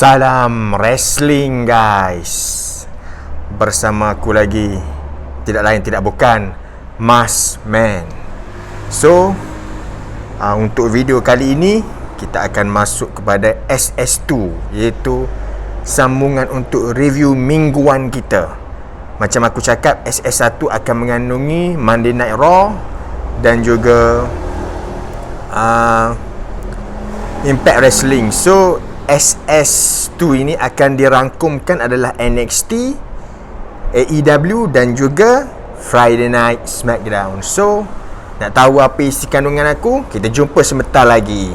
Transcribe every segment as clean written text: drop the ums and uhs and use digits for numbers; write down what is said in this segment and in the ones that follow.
Salam wrestling guys. Bersama aku lagi, tidak lain tidak bukan Mas Man. So untuk video kali ini kita akan masuk kepada SS2, iaitu sambungan untuk review mingguan kita. Macam aku cakap, SS1 akan mengandungi Monday Night Raw dan juga Impact Wrestling. So SS2 ini akan dirangkumkan adalah NXT, AEW dan juga Friday Night Smackdown. So nak tahu apa isi kandungan aku? Kita jumpa sebentar lagi.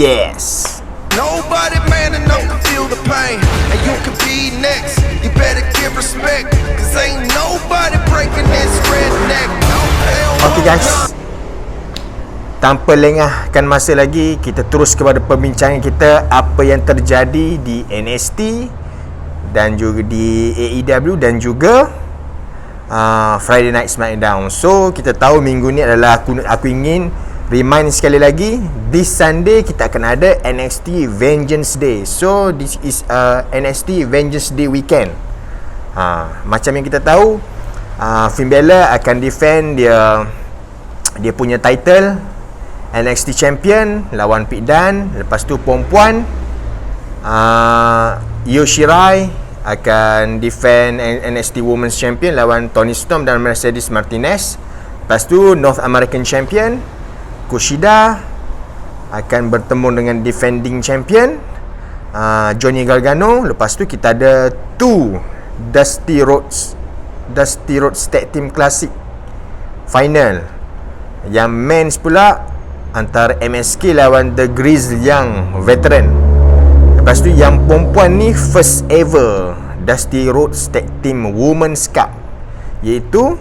Yes. Nobody man enough to feel the pain, and you can be next. You better give respect, cause ain't nobody breaking this redneck. Okay guys, tanpa lengahkan masa lagi, kita terus kepada perbincangan kita. Apa yang terjadi di NXT dan juga di AEW dan juga Friday Night Smackdown. So kita tahu minggu ni adalah aku ingin remind sekali lagi, this Sunday kita akan ada NXT Vengeance Day. So this is NXT Vengeance Day weekend. Macam yang kita tahu, Finn Balor akan defend dia punya title NXT Champion lawan Pete Dunne. Lepas tu perempuan, Io Shirai akan defend NXT Women's Champion lawan Toni Storm dan Mercedes Martinez. Lepas tu North American Champion Kushida akan bertemu dengan defending champion Johnny Gargano. Lepas tu kita ada Dusty Rhodes Tag Team Classic final. Yang men's pula antara MSK lawan The Grizzled Young Veteran. Lepas tu yang perempuan ni first ever Dusty Rhodes Tag Team Women's Cup, iaitu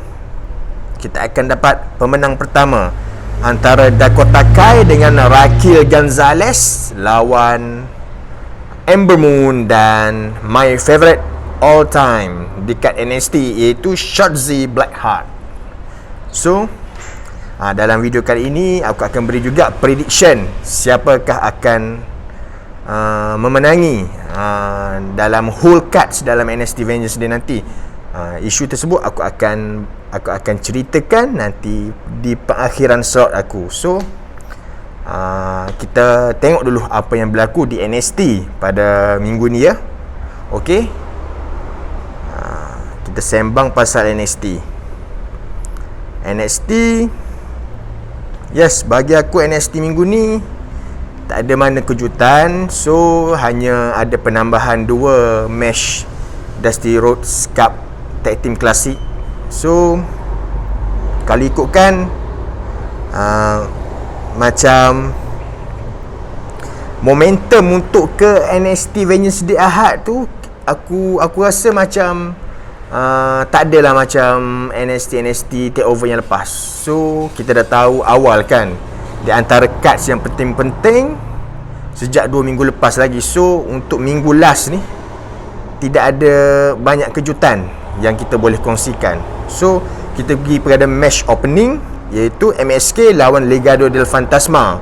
kita akan dapat pemenang pertama antara Dakota Kai dengan Raquel Gonzalez lawan Ember Moon dan my favorite all time dekat NXT, iaitu Shotzi Blackheart. So dalam video kali ini aku akan beri juga prediction siapakah akan memenangi dalam whole cards dalam NXT Vengeance Day nanti. Isu tersebut aku akan ceritakan nanti di perakhiran slot aku. So kita tengok dulu apa yang berlaku di NXT pada minggu ni ya. Okey, kita sembang pasal NXT. Yes, bagi aku NXT minggu ni tak ada mana kejutan. So hanya ada penambahan 2 match Dusty Rhodes Cup Tag Team Classic. So kalau ikutkan macam momentum untuk ke NXT Vengeance Day Ahad tu, aku rasa macam tak adalah macam NXT takeover yang lepas. So kita dah tahu awal kan, di antara cards yang penting-penting sejak 2 minggu lepas lagi. So untuk minggu last ni tidak ada banyak kejutan yang kita boleh kongsikan. So kita pergi pada match opening, iaitu MSK lawan Legado del Fantasma.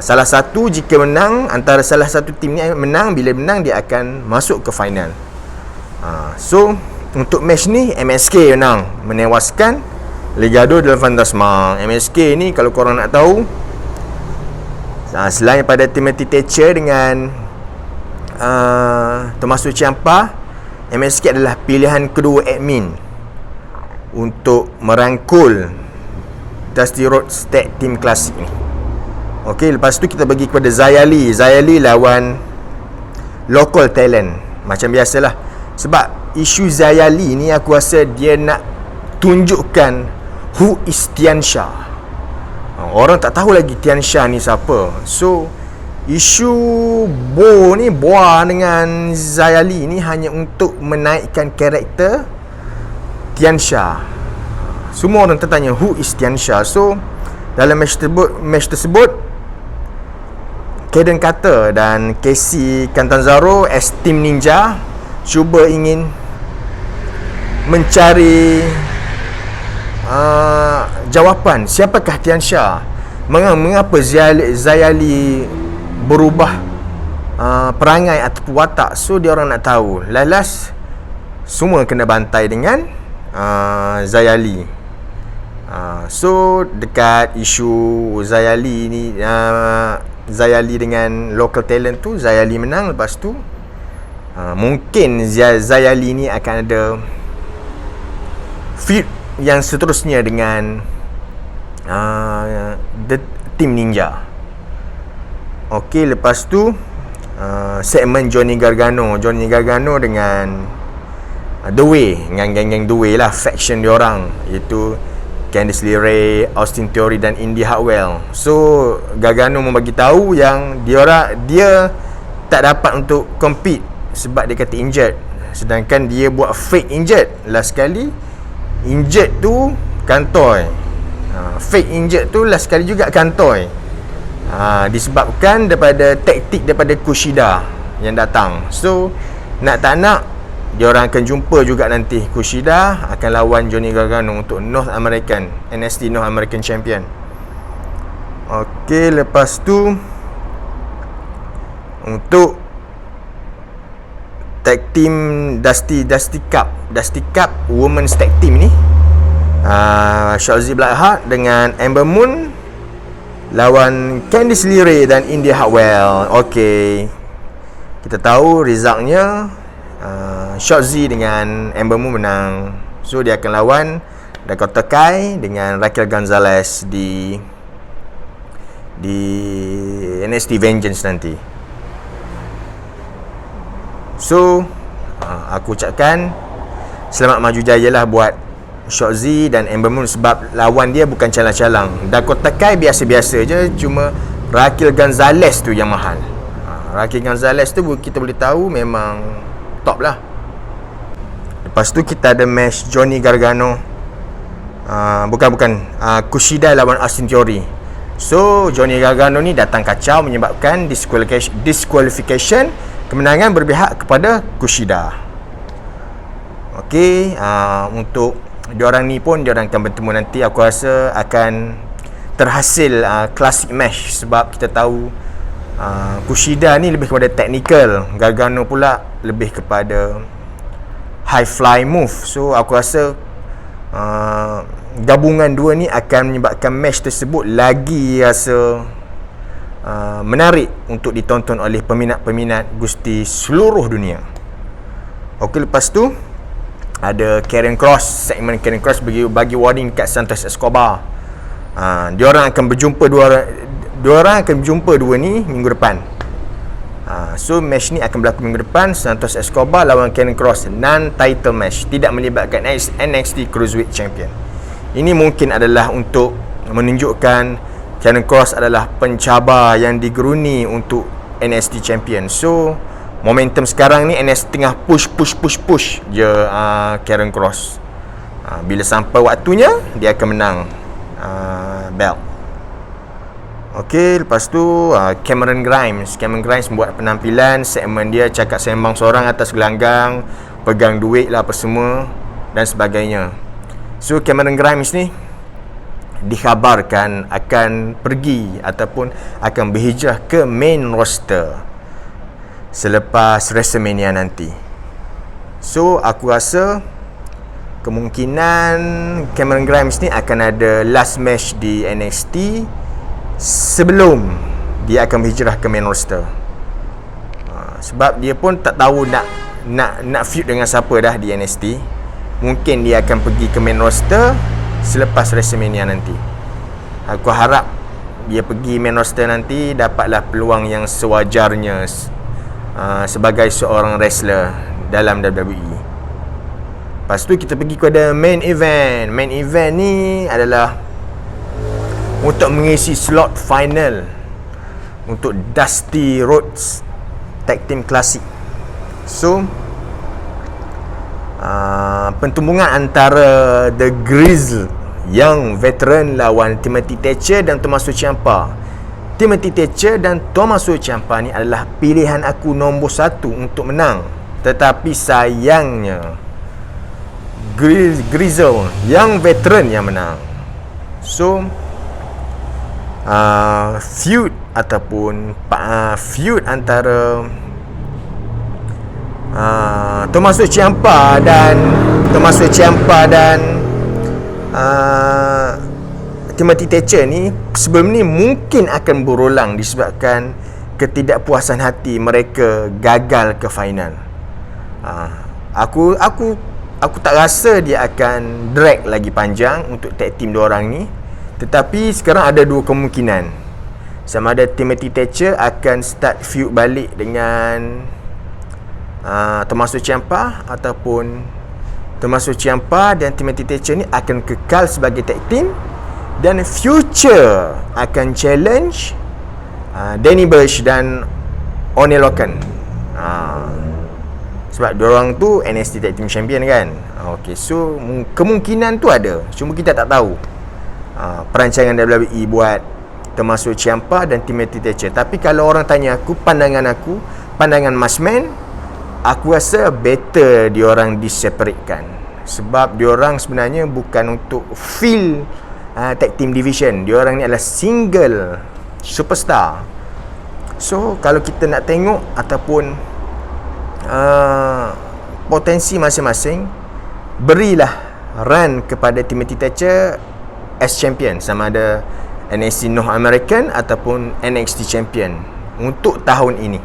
Salah satu jika menang, antara salah satu tim ni menang, bila menang dia akan masuk ke final. So untuk match ni MSK menang, menewaskan Legado del Fantasma. MSK ni kalau korang nak tahu, selain pada Timothy Thatcher dengan Tommaso Ciampa, MSK adalah pilihan kedua admin untuk merangkul Dusty Rhodes Tag Team Classic ni. Okey, lepas tu kita bagi kepada Xia Li lawan local talent. Macam biasalah, sebab isu Xia Li ni aku rasa dia nak tunjukkan who is Tian Sha. Orang tak tahu lagi Tian Sha ni siapa. So isu Boa dengan Xia Li ni hanya untuk menaikkan karakter Tian Sha. Semua orang tertanya who is Tian Sha. So dalam match tersebut Kaden Carter dan Casey Catanzaro as Team Ninja cuba ingin mencari jawapan siapakah Tian Sha. Mengapa Xia Li berubah perangai ataupun watak. So dia orang nak tahu. Last semua kena bantai dengan Zayali. So dekat isu Zayali ni, Zayali dengan local talent tu, Zayali menang. Lepas tu mungkin Zayali ni akan ada feud yang seterusnya dengan the Team Ninja. Okey, lepas tu segmen Johnny Gargano dengan The Way, dengan geng-geng The Way lah, faction diorang, iaitu Candice LeRae, Austin Theory dan Indy Hartwell. So Gargano membagi tahu yang dia tak dapat untuk compete sebab dia kata injured, sedangkan dia buat fake injured. Last kali injured tu kantoi, fake injured tu last kali juga kantoi. Disebabkan daripada taktik daripada Kushida yang datang. So nak tak nak, diorang akan jumpa juga nanti. Kushida akan lawan Johnny Gargano untuk NXT North American Champion. Okey, lepas tu untuk tag team Dusty Cup Women's Tag Team ni, Shotzi Blackheart dengan Ember Moon lawan Candice LeRae dan Indy Hartwell. Okey, kita tahu resultnya, Shotzi dengan Ember Moon menang. So dia akan lawan Dakota Kai dengan Raquel Gonzalez di NXT Vengeance nanti. So aku ucapkan selamat maju jaya lah buat Shotzi dan Ember Moon, sebab lawan dia bukan calang-calang. Dakota Kai biasa-biasa je, cuma Raquel Gonzalez tu yang mahal. Raquel Gonzalez tu kita boleh tahu memang top lah. Lepas tu kita ada match Johnny Gargano, Kushida lawan Austin Theory. So Johnny Gargano ni datang kacau menyebabkan disqualification, kemenangan berpihak kepada Kushida. Okey, untuk diorang ni pun diorang akan bertemu nanti. Aku rasa akan terhasil classic match, sebab kita tahu Kushida ni lebih kepada technical, Gargano pula lebih kepada high fly move. So aku rasa gabungan dua ni akan menyebabkan match tersebut lagi rasa menarik untuk ditonton oleh peminat-peminat gusti seluruh dunia. Okey, lepas tu ada Karrion Kross. Segmen Karrion Kross bagi warning kat Santos Escobar. Diorang akan berjumpa dua ni minggu depan. So match ni akan berlaku minggu depan. Santos Escobar lawan Karrion Kross, non-title match, tidak melibatkan NXT Cruiserweight Champion. Ini mungkin adalah untuk menunjukkan Karrion Kross adalah pencabar yang digeruni untuk NXT Champion. So momentum sekarang ni NXT tengah push je Karrion Kross. Bila sampai waktunya dia akan menang belt. Okey, lepas tu Cameron Grimes membuat penampilan. Segmen dia cakap sembang seorang atas gelanggang, pegang duit lah apa semua dan sebagainya. So Cameron Grimes ni dikhabarkan akan pergi ataupun akan berhijrah ke main roster selepas WrestleMania nanti. So aku rasa kemungkinan Cameron Grimes ni akan ada last match di NXT sebelum dia akan berhijrah ke main roster. Sebab dia pun tak tahu nak feud dengan siapa dah di NXT. Mungkin dia akan pergi ke main roster selepas WrestleMania nanti. Aku harap dia pergi main roster nanti dapatlah peluang yang sewajarnya sebagai seorang wrestler dalam WWE. Lepas tu kita pergi kepada main event. Main event ni adalah untuk mengisi slot final untuk Dusty Rhodes Tag Team Classic. So pentumbungan antara The Grizzled yang veteran lawan Timothy Thatcher dan Tommaso Ciampa. Timothy Thatcher dan Tommaso Ciampa ni adalah pilihan aku nombor 1 untuk menang, tetapi sayangnya Grizzled yang veteran yang menang. So feud ataupun feud antara Tommaso Ciampa dan Timothy Thatcher ni sebelum ni mungkin akan berulang disebabkan ketidakpuasan hati mereka gagal ke final. Aku tak rasa dia akan drag lagi panjang untuk tag team diorang ni. Tetapi sekarang ada dua kemungkinan. Sama ada Timothy Thatcher akan start feud balik dengan Tommaso Ciampa, ataupun Tommaso Ciampa dan Timothy Thatcher ni akan kekal sebagai tag team dan future akan challenge Danny Burch dan Oney Lorcan. Sebab diorang tu NXT Tag Team Champion kan. Okay, so kemungkinan tu ada, cuma kita tak tahu perancangan WWE buat Tommaso Ciampa dan Timothy Thatcher. Tapi kalau orang tanya aku, pandangan Masman, aku rasa better diorang diseparatekan. Sebab diorang sebenarnya bukan untuk fill tag team division. Diorang ni adalah single superstar. So kalau kita nak tengok ataupun potensi masing-masing, berilah run kepada Timothy Thatcher as champion, sama ada NXT North American ataupun NXT champion untuk tahun ini.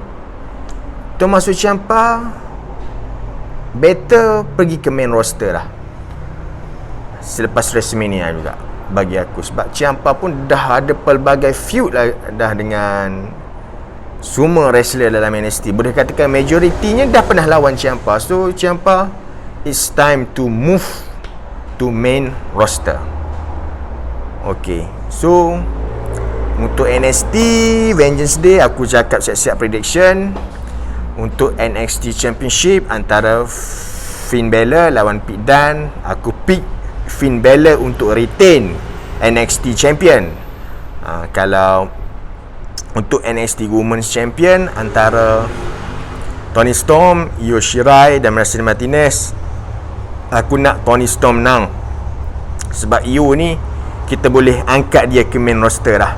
Tommaso Ciampa better pergi ke main roster lah selepas WrestleMania juga bagi aku. Sebab Ciampa pun dah ada pelbagai feud lah dah dengan semua wrestler dalam NXT. Boleh katakan majoritinya dah pernah lawan Ciampa. So Ciampa, it's time to move to main roster. Okay, so untuk NXT Vengeance Day, aku cakap siap-siap prediction. Untuk NXT Championship antara Finn Balor lawan Pete Dunne, aku pick Finn Balor untuk retain NXT Champion. Kalau untuk NXT Women's Champion antara Toni Storm, Io Shirai dan Mercedes Martinez, aku nak Toni Storm menang. Sebab Io ni kita boleh angkat dia ke main roster lah.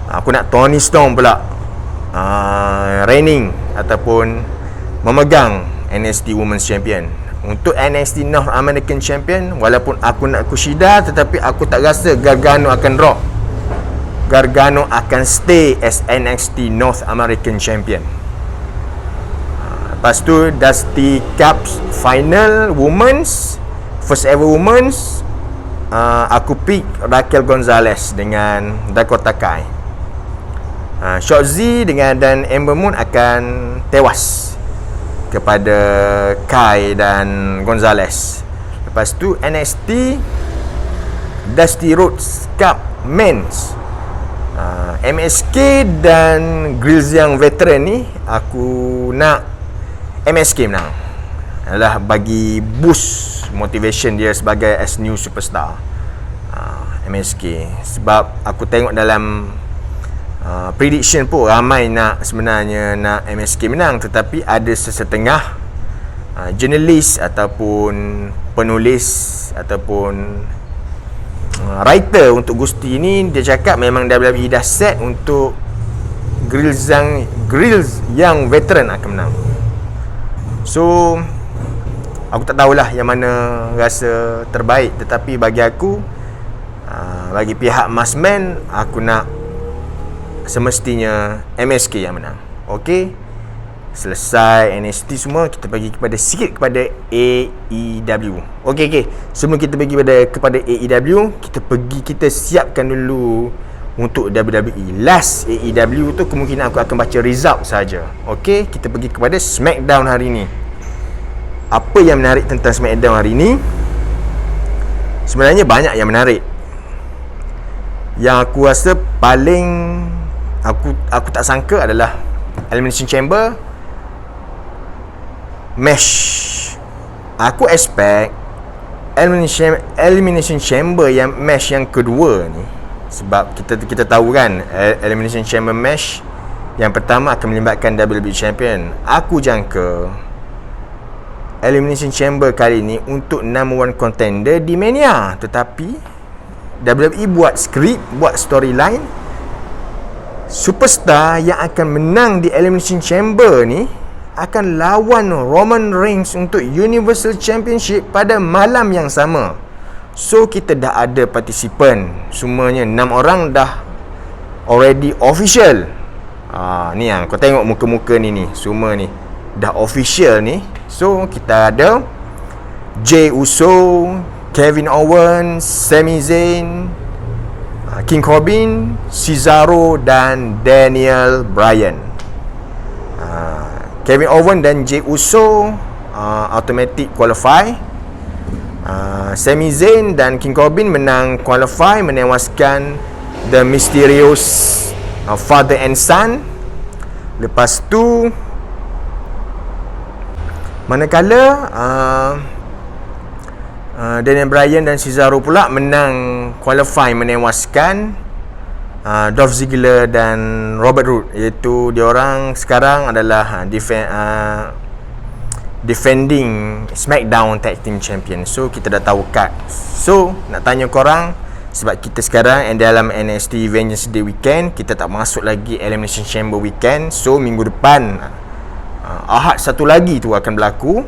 Aku nak Toni Storm pula reigning ataupun memegang NXT Women's Champion. Untuk NXT North American Champion, walaupun aku nak Kushida, tetapi aku tak rasa Gargano akan drop. Gargano akan stay as NXT North American Champion. Lepas tu Dusty Cups Final Women's, first ever Women's, aku pick Raquel Gonzalez dengan Dakota Kai. Shotzi dan Ember Moon akan tewas kepada Kai dan Gonzalez. Lepas tu NXT Dusty Rhodes Cup Men's, MSK dan Grills yang veteran ni, aku nak MSK menang. Adalah bagi boost motivation dia sebagai as new superstar. MSK, sebab aku tengok dalam prediction pun ramai sebenarnya nak MSK menang, tetapi ada sesetengah jurnalis ataupun penulis ataupun writer untuk Gusti ni, dia cakap memang WWE dah set untuk Grills yang veteran akan menang. So aku tak tahulah yang mana rasa terbaik, tetapi bagi aku, bagi pihak Masman, aku nak semestinya MSK yang menang. Okey, selesai NXT semua, kita pergi kepada AEW. Okey. Sebelum kita pergi kepada AEW, kita siapkan dulu untuk WWE. Last AEW tu kemungkinan aku akan baca result saja. Okey, kita pergi kepada SmackDown hari ni. Apa yang menarik tentang SmackDown hari ni? Sebenarnya banyak yang menarik. Yang aku rasa paling aku tak sangka adalah Elimination Chamber match. Aku expect Elimination Chamber yang match yang kedua ni, sebab kita tahu kan Elimination Chamber match yang pertama akan melibatkan WWE Champion. Aku jangka Elimination Chamber kali ni untuk number one contender di Mania, tetapi WWE buat skrip, buat storyline superstar yang akan menang di Elimination Chamber ni akan lawan Roman Reigns untuk Universal Championship pada malam yang sama. So kita dah ada partisipan, semuanya 6 orang dah already official. Ni yang kau tengok muka-muka ni semua ni dah official ni. So kita ada Jey Uso, Kevin Owens, Sami Zayn, King Corbin, Cesaro dan Daniel Bryan. Kevin Owens dan Jey Uso automatic qualify. Sami Zayn dan King Corbin menang qualify, menewaskan The Mysterious father and son. Lepas tu manakala Daniel Bryan dan Cesaro pula menang qualify, menewaskan Dolph Ziggler dan Robert Roode, iaitu diorang sekarang adalah defending SmackDown Tag Team Champion. So kita dah tahu kad. So nak tanya korang, sebab kita sekarang dalam NXT Vengeance Day weekend, kita tak masuk lagi Elimination Chamber weekend. So minggu depan Ahad satu lagi tu akan berlaku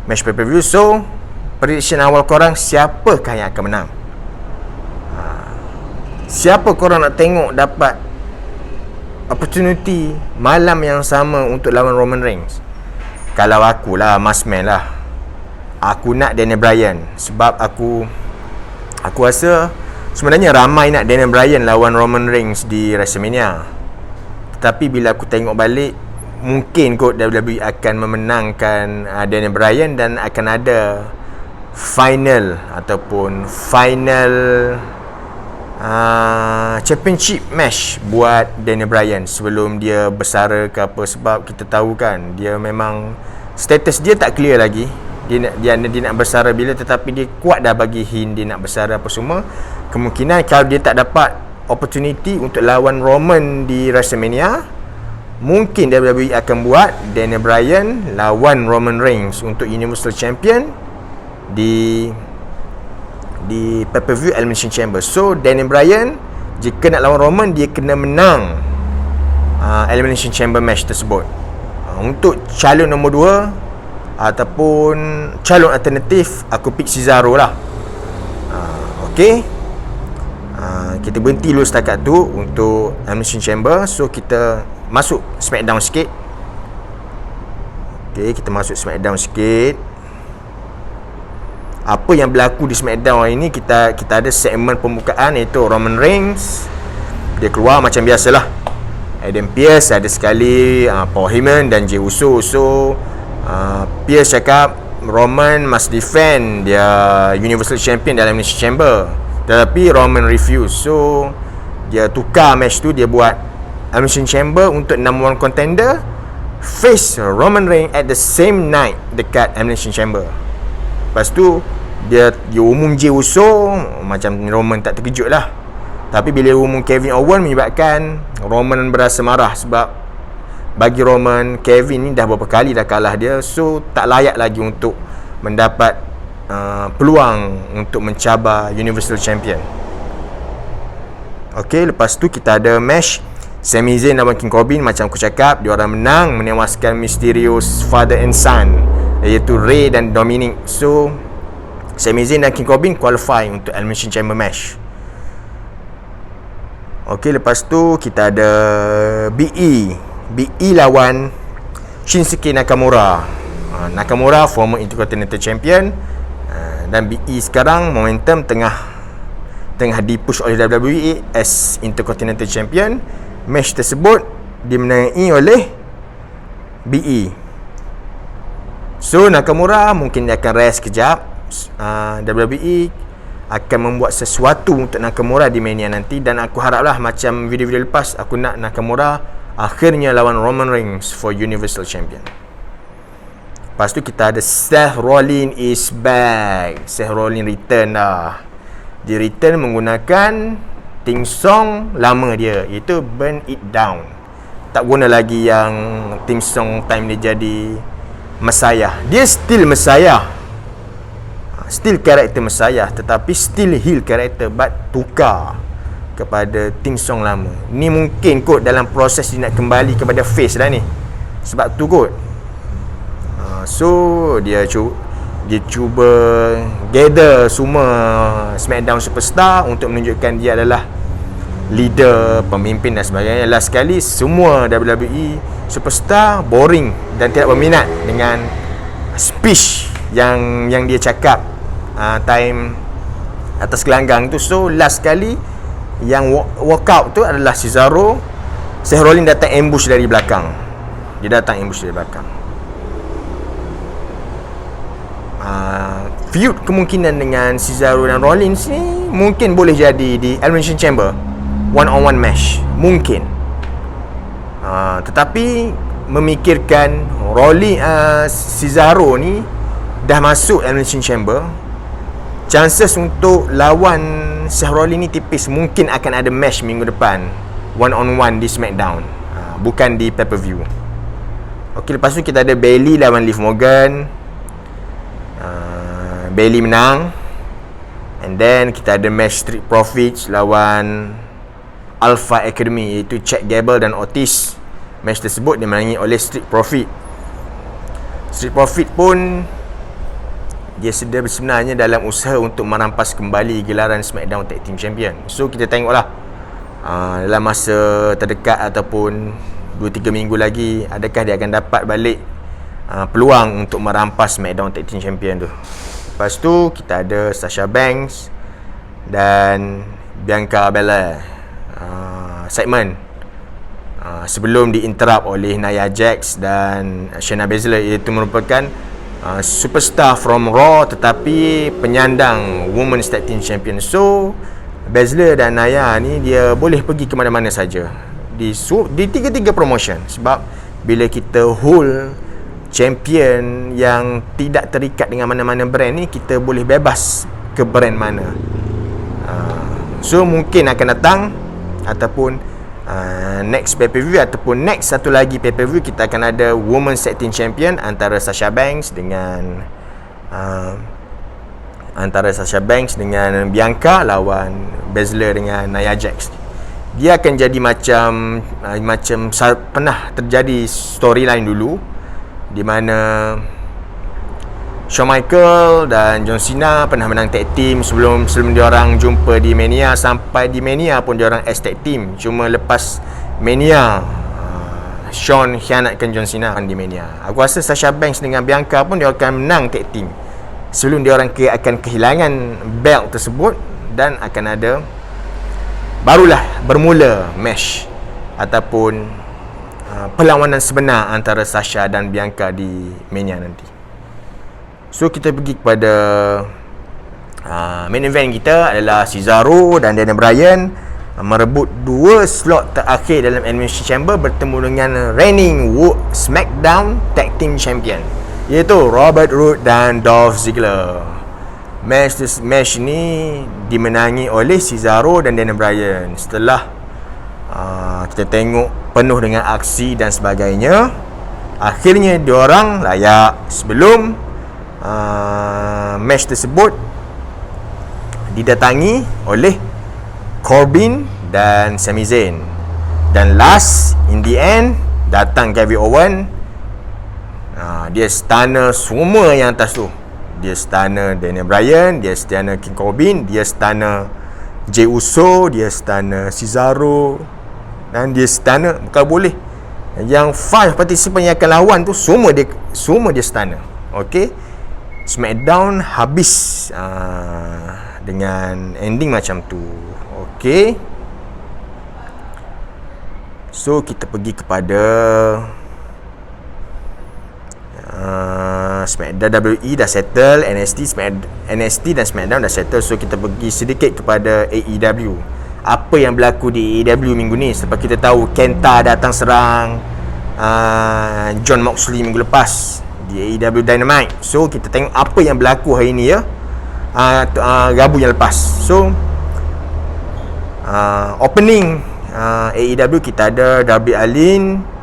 match pay-per-view. So prediction awal korang, siapakah yang akan menang? Siapa korang nak tengok dapat opportunity malam yang sama untuk lawan Roman Reigns? Kalau aku lah, Masman lah, aku nak Daniel Bryan. Sebab aku rasa sebenarnya ramai nak Daniel Bryan lawan Roman Reigns di WrestleMania. Tetapi bila aku tengok balik, mungkin kot WWE akan memenangkan Daniel Bryan dan akan ada final championship match buat Daniel Bryan sebelum dia bersara ke apa. Sebab kita tahu kan, dia memang status dia tak clear lagi. Dia nak bersara bila, tetapi dia kuat dah bagi hint dia nak bersara apa semua. Kemungkinan kalau dia tak dapat opportunity untuk lawan Roman di WrestleMania, mungkin WWE akan buat Daniel Bryan lawan Roman Reigns untuk Universal Champion di pay-per-view Elimination Chamber. So Daniel Bryan jika nak lawan Roman, dia kena menang Elimination Chamber match tersebut. Untuk calon nombor 2 ataupun calon alternatif, aku pick Cesaro lah. Okay, kita berhenti dulu setakat tu untuk Elimination Chamber. So kita masuk SmackDown sikit. Okay, kita masuk SmackDown sikit. Apa yang berlaku di SmackDown hari ni, kita ada segmen pembukaan, iaitu Roman Reigns. Dia keluar macam biasalah. Adam Pearce ada sekali, Paul Heyman dan Jey Uso. So Pearce cakap Roman must defend dia Universal Champion dalam Elimination Chamber, tetapi Roman refuse. So dia tukar match tu, dia buat Elimination Chamber untuk number 1 contender face Roman Reigns at the same night dekat Elimination Chamber. Lepas tu dia umum Jey Uso, macam Roman tak terkejut lah. Tapi bila umum Kevin Owens, menyebabkan Roman berasa marah. Sebab bagi Roman, Kevin ni dah berapa kali dah kalah dia. So tak layak lagi untuk mendapat peluang untuk mencabar Universal Champion. Okay, lepas tu kita ada match Sami Zayn lawan King Corbin. Macam aku cakap, diorang menang, menewaskan Mysterious father and son, iaitu Rey dan Dominic. So Sami Zayn dan King Corbin qualify untuk Elimination Chamber match. Okay, lepas tu kita ada BE lawan Shinsuke Nakamura. Nakamura former Intercontinental Champion, dan BE sekarang momentum tengah dipush oleh WWE as Intercontinental Champion. Match tersebut dimenangi oleh BE. So Nakamura mungkin dia akan rest kejap. WWE akan membuat sesuatu untuk Nakamura di Mania nanti. Dan aku haraplah macam video-video lepas, aku nak Nakamura akhirnya lawan Roman Reigns for Universal Champion. Lepas tu kita ada Seth Rollins is back. Seth Rollins return dah. Dia return menggunakan theme song lama dia, iaitu Burn It Down. Tak guna lagi yang theme song time dia jadi Messiah. Dia still Messiah, still karakter Messiah, tetapi still heel karakter, but tukar kepada Ting Song lama. Ni mungkin kot dalam proses dia nak kembali kepada face dah ni. Sebab tu kot. So dia cuba gather semua SmackDown superstar untuk menunjukkan dia adalah leader, pemimpin dan sebagainya. Last sekali semua WWE superstar boring dan tidak berminat dengan speech yang dia cakap time atas gelanggang tu. So last sekali yang walkout tu adalah Cesaro. Seth Rollins datang ambush dari belakang. Dia datang ambush dari belakang. Feud kemungkinan dengan Cesaro dan Rollins ni mungkin boleh jadi di Elimination Chamber, one-on-one match mungkin. Tetapi memikirkan Cesaro ni dah masuk Elimination Chamber, chances untuk lawan Seth Rollins ni tipis. Mungkin akan ada match minggu depan, one-on-one di SmackDown, bukan di pay-per-view. Okey, lepas tu kita ada Bayley lawan Liv Morgan. Bayley menang. And then kita ada match Street Profits lawan Alpha Academy, iaitu Chad Gable dan Otis. Match tersebut dimenangi oleh Street Profit. Street Profit pun dia sebenarnya dalam usaha untuk merampas kembali gelaran SmackDown Tag Team Champion. So kita tengoklah dalam masa terdekat ataupun 2-3 minggu lagi, adakah dia akan dapat balik peluang untuk merampas SmackDown Tag Team Champion tu. Lepas tu kita ada Sasha Banks dan Bianca Belair segmen sebelum diinterrupt oleh Nia Jax dan Shayna Baszler, iaitu merupakan superstar from Raw tetapi penyandang Women's Tag Team Champion. So Baszler dan Nia ni dia boleh pergi ke mana-mana saja di tiga-tiga promotion. Sebab bila kita hold champion yang tidak terikat dengan mana-mana brand ni, kita boleh bebas ke brand mana. So mungkin akan datang ataupun next pay-per-view ataupun next satu lagi pay-per-view, kita akan ada Women's Tag Team Champion antara Sasha Banks dengan Bianca lawan Baszler dengan Nia Jax. Dia akan jadi macam pernah terjadi storyline dulu di mana Shawn Michaels dan John Cena pernah menang tag team sebelum diorang jumpa di Mania. Sampai di Mania pun diorang as tag team. Cuma lepas Mania Shawn khianatkan John Cena di Mania. Aku rasa Sasha Banks dengan Bianca pun dia akan menang tag team sebelum diorang akan kehilangan belt tersebut, dan akan ada barulah bermula match ataupun perlawanan sebenar antara Sasha dan Bianca di Mania nanti. So kita pergi kepada main event kita adalah Cesaro dan Daniel Bryan merebut 2 slot terakhir dalam Elimination Chamber bertemu dengan reigning SmackDown Tag Team Champion, iaitu Robert Roode dan Dolph Ziggler. Match ni dimenangi oleh Cesaro dan Daniel Bryan. Setelah kita tengok penuh dengan aksi dan sebagainya, akhirnya diorang layak. Sebelum match tersebut didatangi oleh Corbin dan Sami Zayn, dan last in the end datang Kevin Owen. Dia stunner semua yang atas tu. Dia stunner Daniel Bryan, dia stunner King Corbin, dia stunner Jey Uso, dia stunner Cesaro, dan dia stunner, bukan boleh, yang 5 participant yang akan lawan tu semua dia stunner. Okay, SmackDown habis dengan ending macam tu. Okay, so kita pergi kepada SmackDown. WWE dah settle, NXT dan SmackDown dah settle. So kita pergi sedikit kepada AEW. Apa yang berlaku di AEW minggu ni? Sebab kita tahu Kenta datang serang John Moxley minggu lepas di AEW Dynamite. So kita tengok apa yang berlaku hari ni ya, Rabu yang lepas. So opening AEW kita ada Darby Allin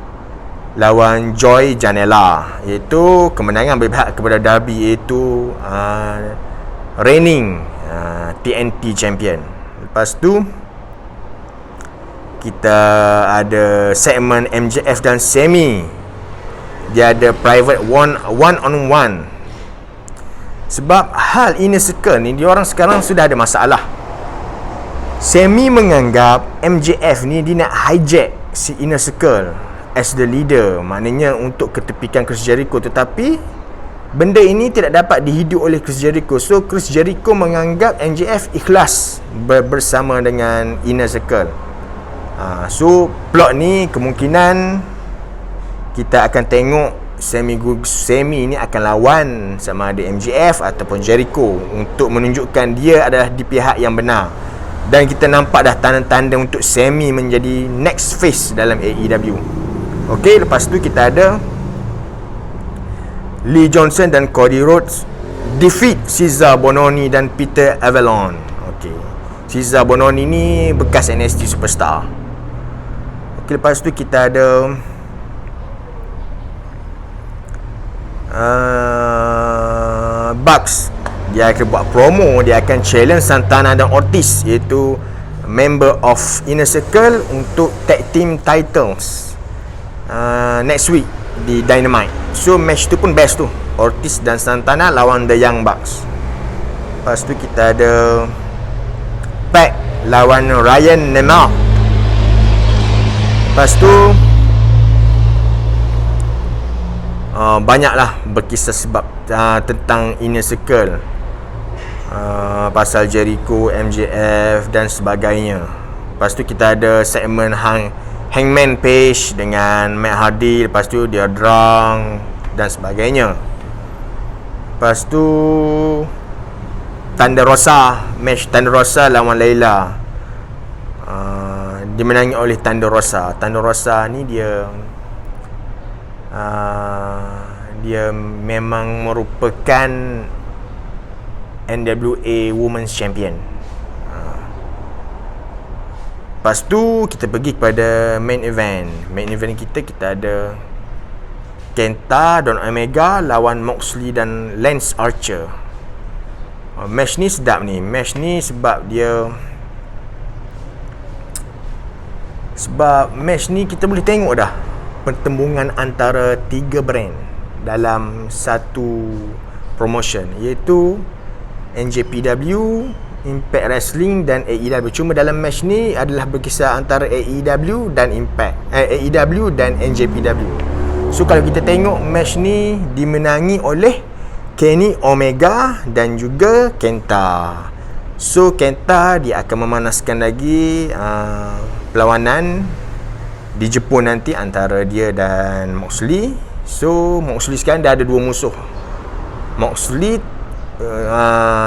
lawan Joy Janela, iaitu kemenangan berpihak kepada Darby, iaitu reigning TNT champion. Lepas tu kita ada segmen MJF dan Semi. Dia ada private one on one. Sebab hal inner circle ni, diorang sekarang sudah ada masalah. Semi menganggap MJF ni dia nak hijack si inner circle as the leader, maknanya untuk ketepikan Chris Jericho. Tetapi benda ini tidak dapat dihidup oleh Chris Jericho. So Chris Jericho menganggap MJF ikhlas bersama dengan inner circle. So plot ni kemungkinan kita akan tengok Semi ni akan lawan sama ada MJF ataupun Jericho untuk menunjukkan dia adalah di pihak yang benar. Dan kita nampak dah tanda-tanda untuk Semi menjadi next face dalam AEW. Okey, lepas tu kita ada Lee Johnson dan Cody Rhodes defeat Cesar Bononi dan Peter Avalon. Okey, Cesar Bononi ni bekas NXT superstar. Okey, lepas tu kita ada Bucks. Dia akan buat promo, dia akan challenge Santana dan Ortiz, iaitu member of Inner Circle, untuk tag team titles next week di Dynamite. So match tu pun best tu, Ortiz dan Santana lawan The Young Bucks. Lepas tu kita ada Pac lawan Ryan Nemeth. Lepas tu banyaklah berkisah sebab tentang Inner Circle, pasal Jericho, MJF dan sebagainya. Lepas tu kita ada segmen Hangman Page dengan Matt Hardy. Lepas tu dia drunk dan sebagainya. Lepas tu Thunder Rosa, match Thunder Rosa lawan Layla. Dimenangi oleh Thunder Rosa. Thunder Rosa ni dia memang merupakan NWA Women's Champion. Lepas tu kita pergi kepada main event. Main event kita ada Kenta, Don Omega lawan Moxley dan Lance Archer. Match ni sedap ni. Match ni sebab match ni kita boleh tengok dah pertembungan antara 3 brand dalam satu promotion, iaitu NJPW, Impact Wrestling dan AEW. Cuma dalam match ni adalah berkisar antara AEW dan AEW dan NJPW. So kalau kita tengok match ni dimenangi oleh Kenny Omega dan juga Kenta. So Kenta dia akan memanaskan lagi perlawanan di Jepun nanti antara dia dan Moxley. So Moxley sekarang dah ada 2 musuh. Moxley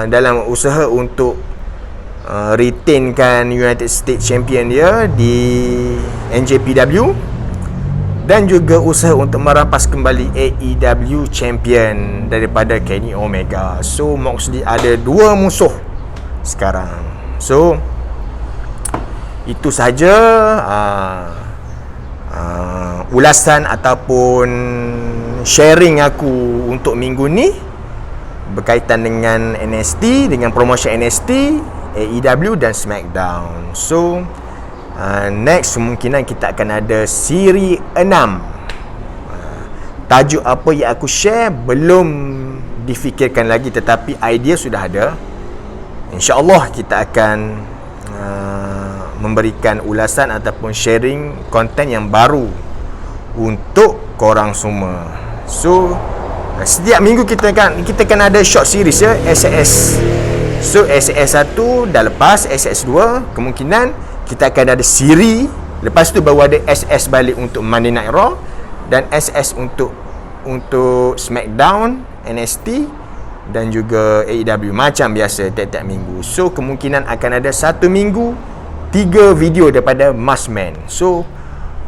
dalam usaha untuk retainkan United States Champion dia di NJPW, dan juga usaha untuk merampas kembali AEW Champion daripada Kenny Omega. So Moxley ada 2 musuh sekarang. So itu sahaja ulasan ataupun sharing aku untuk minggu ni berkaitan dengan NXT, dengan promotion NXT, AEW dan SmackDown. So next kemungkinan kita akan ada siri 6. Tajuk apa yang aku share belum difikirkan lagi, tetapi idea sudah ada. InsyaAllah kita akan memberikan ulasan ataupun sharing konten yang baru untuk korang semua. So setiap minggu kita kan ada short series ya, SAS. So SAS 1 dah lepas, SAS 2 kemungkinan kita akan ada siri. Lepas tu baru ada SS balik untuk Monday Night Raw, dan SS untuk SmackDown, NXT dan juga AEW macam biasa tiap-tiap minggu. So kemungkinan akan ada 1 minggu 3 video daripada Maskman. So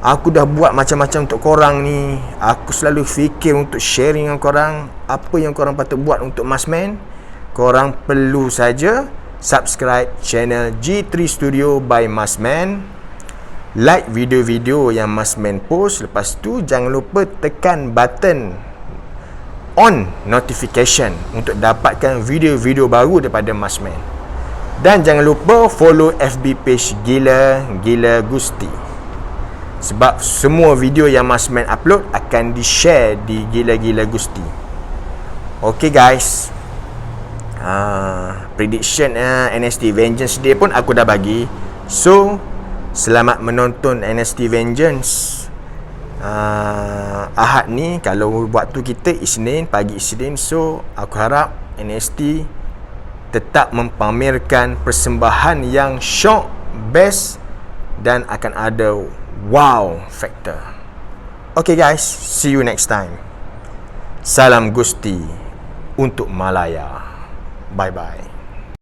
aku dah buat macam-macam untuk korang ni. Aku selalu fikir untuk sharing dengan korang apa yang korang patut buat untuk Maskman. Korang perlu saja subscribe channel G3 Studio by Maskman, like video-video yang Maskman post. Lepas tu jangan lupa tekan button on notification untuk dapatkan video-video baru daripada Maskman. Dan jangan lupa follow FB page Gila Gusti, sebab semua video yang Mas Man upload akan di-share di Gila Gusti. Okay guys, prediction NXT Vengeance Day pun aku dah bagi. So selamat menonton NXT Vengeance Ahad ni. Kalau waktu kita Isnin, pagi Isnin. So aku harap NXT tetap mempamerkan persembahan yang shock, best, dan akan ada wow factor. Okay guys, see you next time. Salam Gusti untuk Malaya. Bye bye.